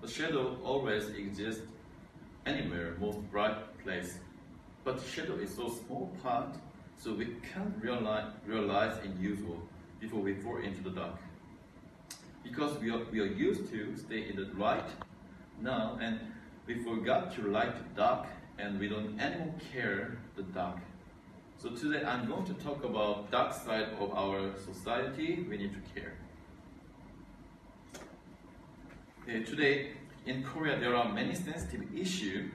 The shadow always exists anywhere, most bright place. But shadow is so small part, so we can't realize it usual before we fall into the dark. Because we are used to stay in the light now, and we forgot to like the dark, and we don't anymore care the dark. So today I'm going to talk about dark side of our society we need to care. Okay, today in Korea there are many sensitive issues.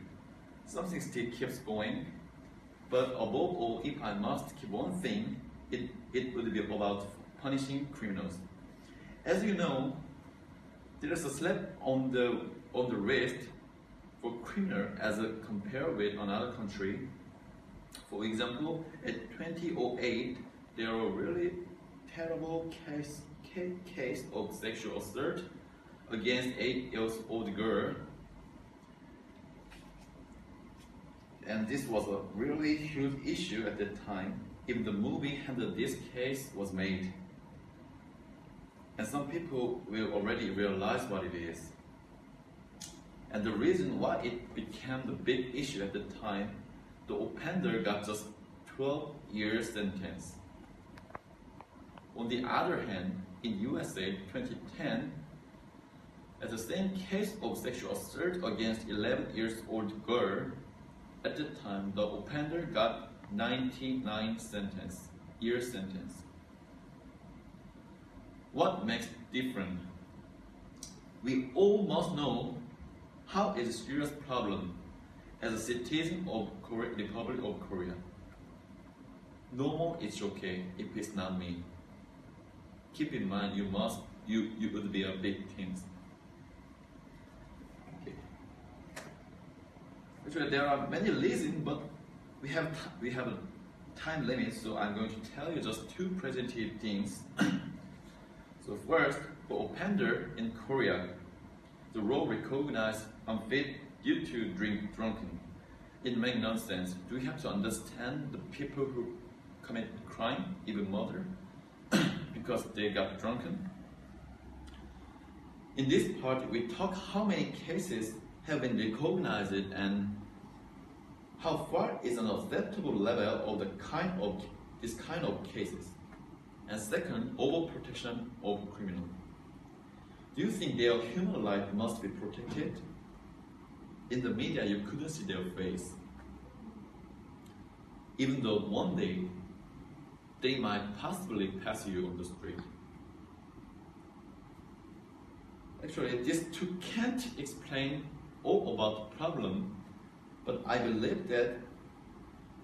Something still keeps going, but above all, if I must keep one thing, it would be about punishing criminals. As you know, there is a slap on the wrist for criminal as compared with another country. For example, at 2008, there are really terrible case of sexual assault against 8-year-old girl, and this was a really huge issue at that time. Even the movie handled this case was made, and some people will already realize what it is. And the reason why it became the big issue at the time, the offender got just 12 years sentence. On the other hand, in USA 2010, at the same case of sexual assault against 11-year-old girl, at the time the offender got 99 years sentence. What makes different? We all must know how is a serious problem as a citizen of Republic of Korea. Normal, it's okay if it's not me. Keep in mind you would be a victim. Okay. Actually, there are many reasons, but we have a time limit, so I'm going to tell you just two positive things. So first, for offender in Korea, the law recognizes unfit due to drunken. It makes no sense. Do we have to understand the people who commit crime, even murder, because they got drunken? In this part, we talk how many cases have been recognized and how far is an acceptable level of this kind of cases. And second, overprotection of criminals. Do you think their human life must be protected? In the media, you couldn't see their face. Even though one day, they might possibly pass you on the street. Actually, these two can't explain all about the problem, but I believe that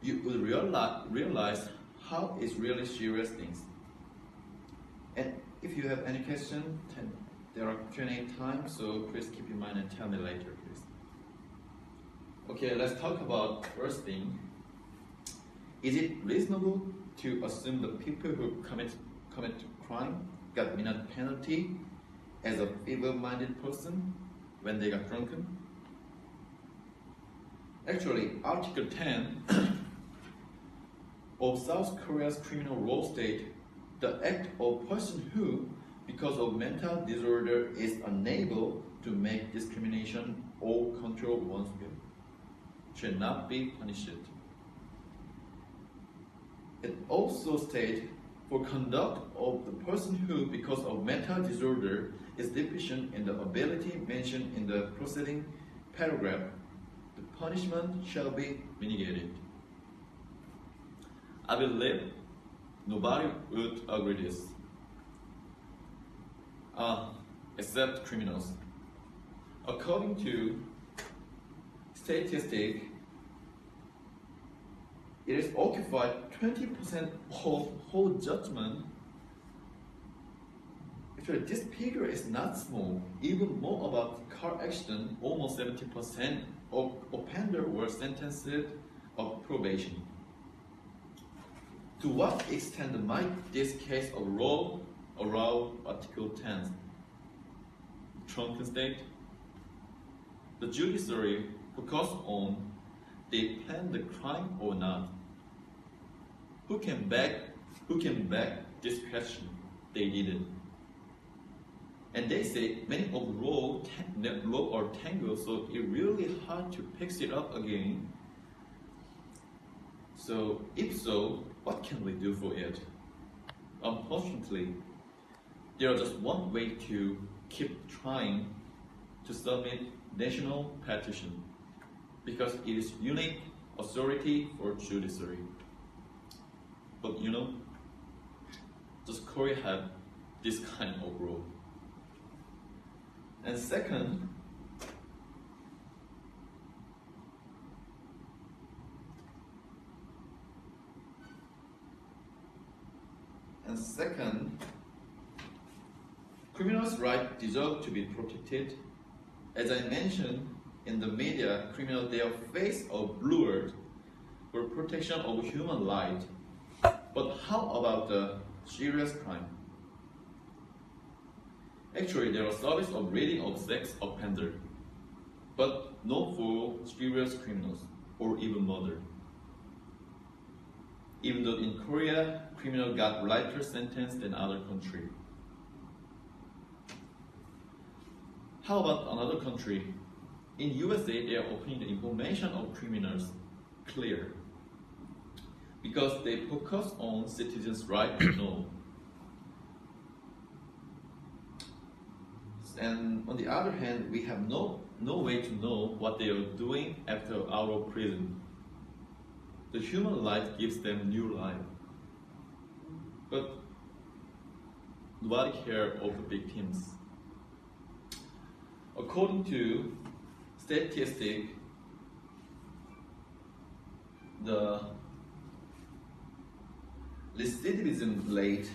you will realize how it's really serious things. And if you have any question, there are Q&A time, so please keep in mind and tell me later, please. Okay, let's talk about first thing. Is it reasonable to assume the people who commit crime got minute penalty as a feeble-minded person when they got drunken? Actually, Article 10 of South Korea's criminal law states the act of person who, because of mental disorder, is unable to make discrimination or control one's will, should not be punished. It also states, for conduct of the person who, because of mental disorder, is deficient in the ability mentioned in the preceding paragraph, the punishment shall be mitigated. I believe nobody would agree this, except criminals. According to statistics, it is occupied 20% of whole judgment. Actually, this figure is not small. Even more about car accident, almost 70% of offenders were sentenced of probation. To what extent might this case of law around Article 10 drunken state? The judiciary focus on they planned the crime or not. Who can back this question? They didn't. And they say many of row or tangle, so it's really hard to fix it up again. So if so, what can we do for it? Unfortunately, there is just one way to keep trying to submit national petition, because it is unique authority for judiciary. But you know, does Korea have this kind of rule? And second, criminals' rights deserve to be protected. As I mentioned, in the media, criminals, their face are blurred for protection of human life. But how about the serious crime? Actually, there are services of rating of sex offender, but not for serious criminals or even murder. Even though in Korea, criminals got lighter sentence than other countries. How about another country? In USA, they are opening the information of criminals clear, because they focus on citizens' right to know. And on the other hand, we have no way to know what they are doing after out of prison. The human life gives them new life. But nobody cares of the victims. According to statistics, the recidivism rate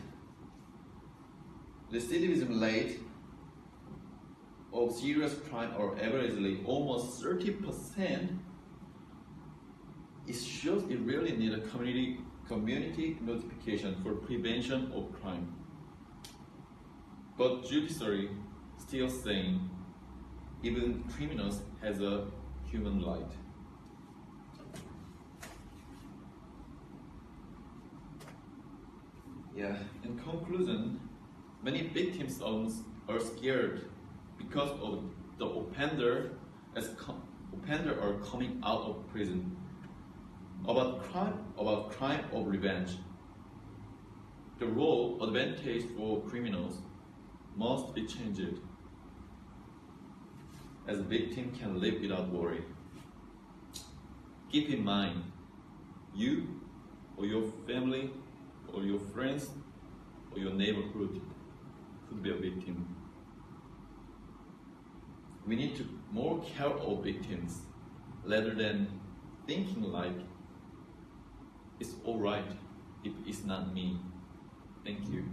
of serious crime are averagely almost 30%. It shows it really needs a community notification for prevention of crime. But judiciary still saying even criminals has a human life. Yeah, in conclusion, many victims are scared because of the offender are coming out of prison. About crime of revenge. The role advantage for criminals must be changed, as a victim can live without worry. Keep in mind, you or your family or your friends or your neighborhood could be a victim. We need to more care of victims rather than thinking like it's alright if it's not me. Thank you.